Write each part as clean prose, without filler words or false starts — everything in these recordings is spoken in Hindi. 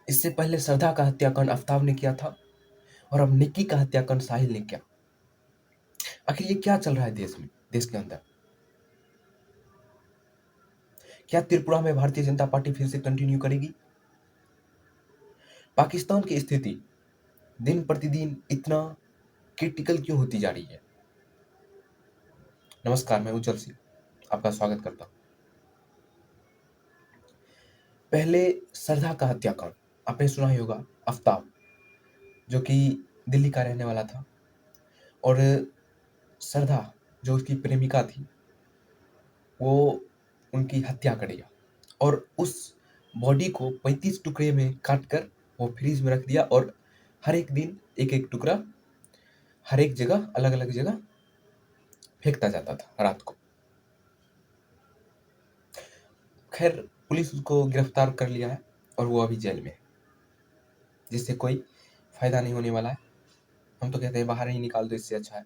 इससे पहले श्रद्धा का हत्याकांड आफ्ताब ने किया था और अब निक्की का हत्याकांड साहिल ने किया। आखिर ये क्या चल रहा है देश में, देश के अंदर? क्या त्रिपुरा में भारतीय जनता पार्टी फिर से कंटिन्यू करेगी? पाकिस्तान की स्थिति दिन प्रतिदिन इतना क्रिटिकल क्यों होती जा रही है? नमस्कार, मैं उज्जवल सिंह आपका स्वागत करता हूँ। पहले श्रद्धा का हत्याकांड आपने सुना ही होगा। आफ्ताब जो कि दिल्ली का रहने वाला था और श्रद्धा जो उसकी प्रेमिका थी वो उनकी हत्या कर दिया और उस बॉडी को 35 टुकड़े में काट कर वो फ्रीज में रख दिया और हर एक दिन एक एक टुकड़ा हर एक जगह अलग अलग जगह फेंकता जाता था रात को। खैर पुलिस उसको गिरफ्तार कर लिया है और वो अभी जेल में है, जिससे कोई फायदा नहीं होने वाला है। हम तो कहते हैं बाहर ही निकाल दो, इससे अच्छा है।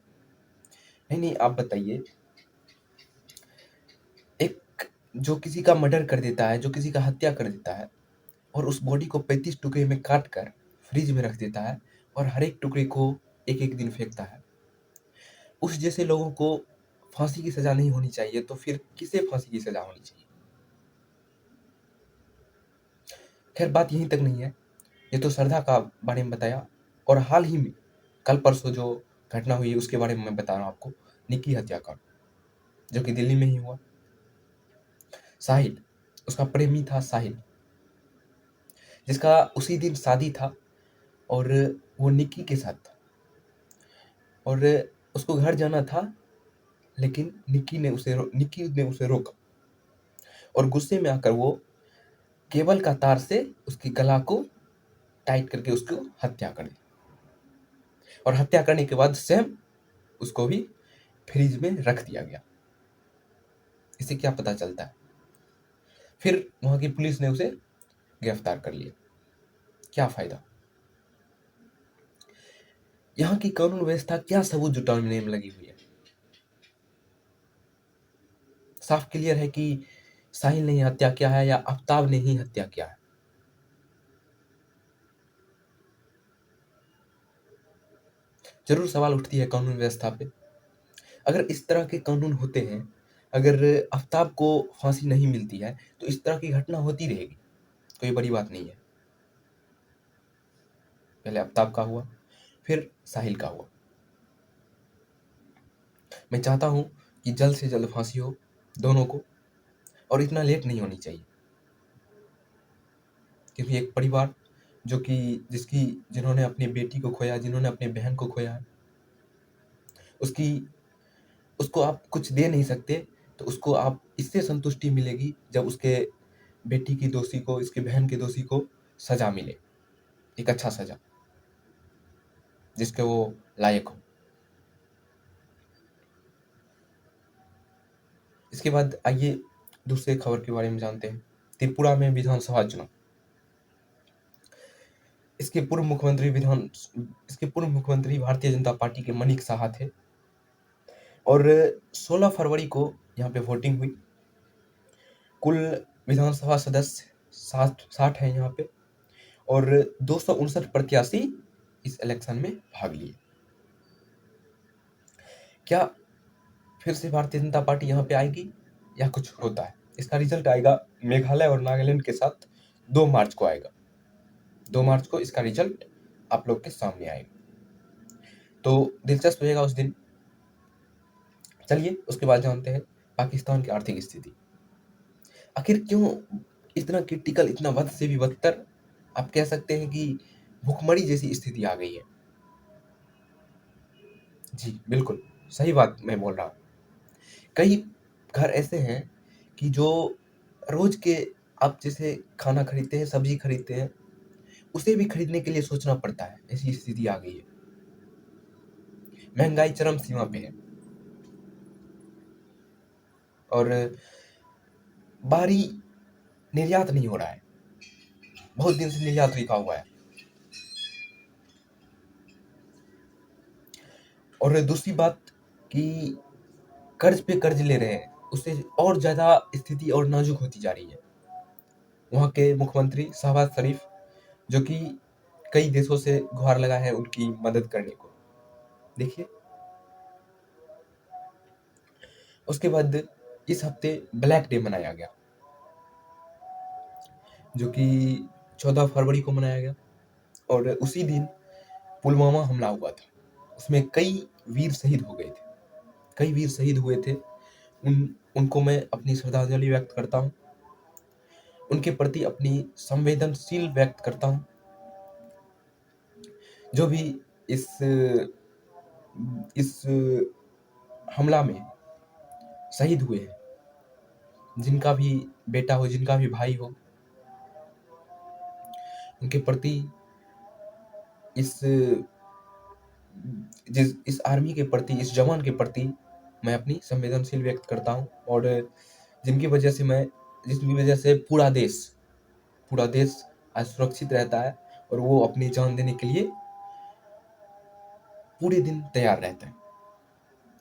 नहीं नहीं, आप बताइए, एक जो किसी का मर्डर कर देता है, जो किसी का हत्या कर देता है और उस बॉडी को 35 टुकड़े में काट कर फ्रिज में रख देता है और हर एक टुकड़े को एक एक दिन फेंकता है, उस जैसे लोगों को फांसी की सजा नहीं होनी चाहिए तो फिर किसे फांसी की सजा होनी चाहिए? खैर बात यहीं तक नहीं है। ये तो श्रद्धा का बारे में बताया और हाल ही में कल परसों जो घटना हुई उसके बारे में मैं बता रहा हूँ आपको। निक्की हत्याकांड जो कि दिल्ली में ही हुआ। साहिल, उसका प्रेमी था साहिल, जिसका उसी दिन शादी था और वो निक्की के साथ था और उसको घर जाना था, लेकिन निक्की ने उसे रोका और गुस्से में आकर वो केबल का तार से उसकी गला को टाइट करके उसको हत्या कर दी और हत्या करने के बाद सेम उसको भी फ्रिज में रख दिया गया। इससे क्या पता चलता है? फिर वहां की पुलिस ने उसे गिरफ्तार कर लिया। क्या फायदा? यहाँ की कानून व्यवस्था क्या सबूत जुटाने में लगी हुई है? साफ क्लियर है कि साहिल ने ही हत्या किया है या आफ्ताब ने ही हत्या किया है। जरूर सवाल उठती है कानून व्यवस्था पे। अगर इस तरह के कानून होते हैं, अगर आफ्ताब को फांसी नहीं मिलती है तो इस तरह की घटना होती रहेगी, कोई बड़ी बात नहीं है। पहले आफ्ताब का हुआ, फिर साहिल का हुआ। मैं चाहता हूं कि जल्द से जल्द फांसी हो दोनों को और इतना लेट नहीं होनी चाहिए, क्योंकि एक परिवार जो कि जिन्होंने अपनी बेटी को खोया, जिन्होंने अपनी बहन को खोया है, उसकी उसको आप कुछ दे नहीं सकते, तो उसको आप इससे संतुष्टि मिलेगी जब उसके बेटी की दोषी को, इसके बहन के दोषी को सजा मिले, एक अच्छा सजा जिसके वो लायक हो। इसके बाद आइए दूसरे खबर के बारे में जानते हैं। त्रिपुरा में विधानसभा चुनाव। इसके पूर्व मुख्यमंत्री भारतीय जनता पार्टी के मनीष साहा थे और 16 फरवरी को यहाँ पे वोटिंग हुई। कुल विधानसभा सदस्य 60 है यहाँ पे और 259 प्रत्याशी इस इलेक्शन में भाग लिए। क्या फिर से भारतीय जनता पार्टी यहाँ पे आएगी या कुछ होता है? इसका रिजल्ट आएगा मेघालय और नागालैंड के साथ 2 मार्च को आएगा। 2 मार्च को इसका रिजल्ट आप लोग के सामने आएगा, तो दिलचस्प रहेगा उस दिन। चलिए उसके बाद जानते हैं पाकिस्तान की आर्थिक स्थिति। आखिर क्यों इतना क्रिटिकल, इतना बद से भी बदतर, आप कह सकते हैं कि भुखमरी जैसी स्थिति आ गई है। जी बिल्कुल सही बात मैं बोल रहा हूँ। कई घर ऐसे हैं कि जो रोज के आप जैसे खाना खरीदते हैं, सब्जी खरीदते हैं, उसे भी खरीदने के लिए सोचना पड़ता है, ऐसी स्थिति आ गई है। महंगाई चरम सीमा पे है और बाहरी निर्यात नहीं हो रहा है, बहुत दिन से निर्यात रुका हुआ है। और दूसरी बात कि कर्ज पे कर्ज ले रहे हैं, उससे और ज्यादा स्थिति और नाजुक होती जा रही है। वहाँ के मुख्यमंत्री शहबाज शरीफ जो कि कई देशों से गुहार लगा है उनकी मदद करने को। देखिए, उसके बाद इस हफ्ते ब्लैक डे मनाया गया, जो कि 14 फरवरी को मनाया गया। और उसी दिन पुलवामा हमला हुआ था, उसमें कई वीर शहीद हो गए थे, कई वीर शहीद हुए थे। उनको मैं अपनी श्रद्धांजलि व्यक्त करता हूँ, उनके प्रति अपनी संवेदनशील व्यक्त करता हूँ। जो भी इस इस हमला में शहीद हुए हैं, जिनका भी बेटा हो, जिनका भी भाई हो, उनके प्रति इस इस आर्मी के प्रति, इस जवान के प्रति मैं अपनी संवेदनशील व्यक्त करता हूँ। और जिनकी वजह से पूरा देश आज सुरक्षित रहता है और वो अपनी जान देने के लिए पूरे दिन तैयार रहता है।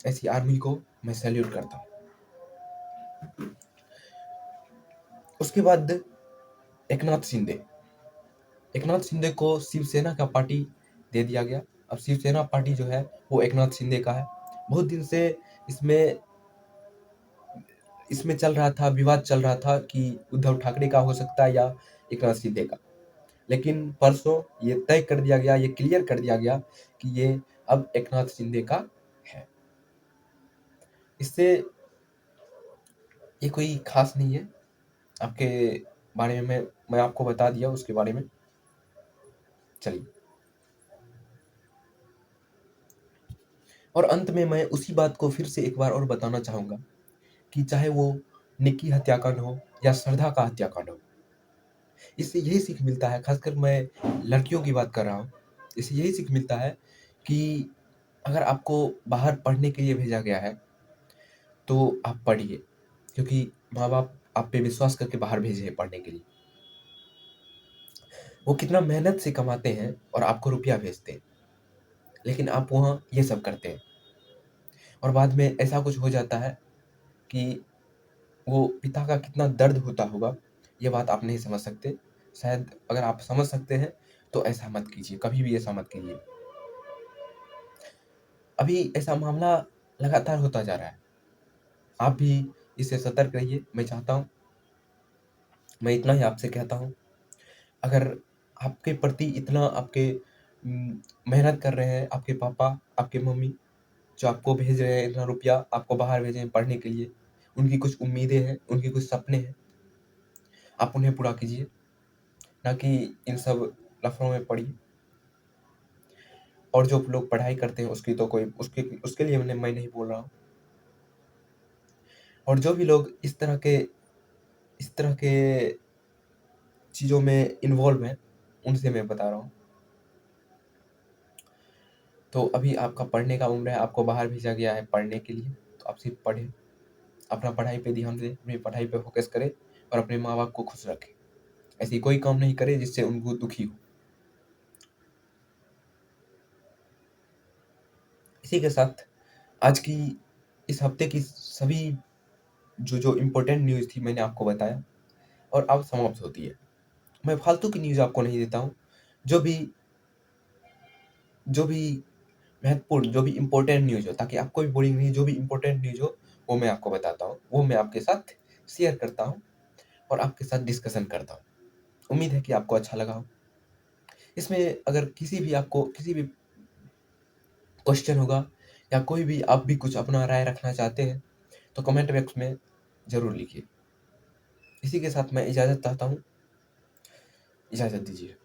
ऐसी आर्मी को मैं सैल्यूट करता हूँ। उसके बाद एकनाथ शिंदे को शिवसेना का पार्टी दे दिया गया। अब शिवसेना पार्टी जो है वो एकनाथ शिंदे का है। बहुत दिन से इसमें चल रहा था, विवाद चल रहा था कि उद्धव ठाकरे का हो सकता है या एकनाथ शिंदे का, लेकिन परसों ये तय कर दिया गया, ये क्लियर कर दिया गया कि ये अब एकनाथ शिंदे का है। इससे ये कोई खास नहीं है, आपके बारे में मैं आपको बता दिया उसके बारे में। चलिए, और अंत में मैं उसी बात को फिर से एक बार और बताना चाहूंगा कि चाहे वो निक्की हत्याकांड हो या श्रद्धा का हत्याकांड हो, इससे यही सीख मिलता है, खासकर मैं लड़कियों की बात कर रहा हूँ, इससे यही सीख मिलता है कि अगर आपको बाहर पढ़ने के लिए भेजा गया है तो आप पढ़िए, क्योंकि माँ बाप आप पे विश्वास करके बाहर भेजे हैं पढ़ने के लिए। वो कितना मेहनत से कमाते हैं और आपको रुपया भेजते हैं, लेकिन आप वहाँ ये सब करते हैं और बाद में ऐसा कुछ हो जाता है कि वो पिता का कितना दर्द होता होगा, ये बात आप नहीं समझ सकते। शायद अगर आप समझ सकते हैं तो ऐसा मत कीजिए, कभी भी ऐसा मत कीजिए। अभी ऐसा मामला लगातार होता जा रहा है, आप भी इससे सतर्क रहिए। मैं चाहता हूँ, मैं इतना ही आपसे कहता हूँ, अगर आपके प्रति इतना आपके मेहनत कर रहे हैं आपके पापा, आपके मम्मी, जो आपको भेज रहे हैं इतना रुपया, आपको बाहर भेजे हैं पढ़ने के लिए, उनकी कुछ उम्मीदें हैं, उनके कुछ सपने हैं, आप उन्हें पूरा कीजिए, ना कि इन सब लफड़ों में पड़िए। और जो लोग पढ़ाई करते हैं उसकी तो कोई उसके लिए मैं नहीं बोल रहा हूँ। और जो भी लोग इस तरह के चीज़ों में इन्वॉल्व हैं, उनसे मैं बता रहा हूँ। तो अभी आपका पढ़ने का उम्र है, आपको बाहर भेजा गया है पढ़ने के लिए, तो आप सिर्फ पढ़ें, अपना पढ़ाई पे ध्यान दें, अपनी पढ़ाई पे फोकस करें और अपने माँ बाप को खुश रखें। ऐसी कोई काम नहीं करे जिससे उनको दुखी हो। इसी के साथ आज की इस हफ्ते की सभी जो इम्पोर्टेंट न्यूज़ थी मैंने आपको बताया और अब समाप्त होती है। मैं फालतू की न्यूज़ आपको नहीं देता हूँ, जो भी महत्वपूर्ण, जो भी इम्पोर्टेंट न्यूज़ हो, ताकि आपको भी बोरिंग नहीं, जो भी इम्पोर्टेंट न्यूज़ हो वो मैं आपको बताता हूँ, वो मैं आपके साथ शेयर करता हूँ और आपके साथ डिस्कशन करता हूँ। उम्मीद है कि आपको अच्छा लगा हो। इसमें अगर आपको किसी भी क्वेश्चन होगा या कोई भी आप भी कुछ अपना राय रखना चाहते हैं तो कमेंट बॉक्स में ज़रूर लिखिए। इसी के साथ मैं इजाज़त चाहता हूँ, इजाज़त दीजिए।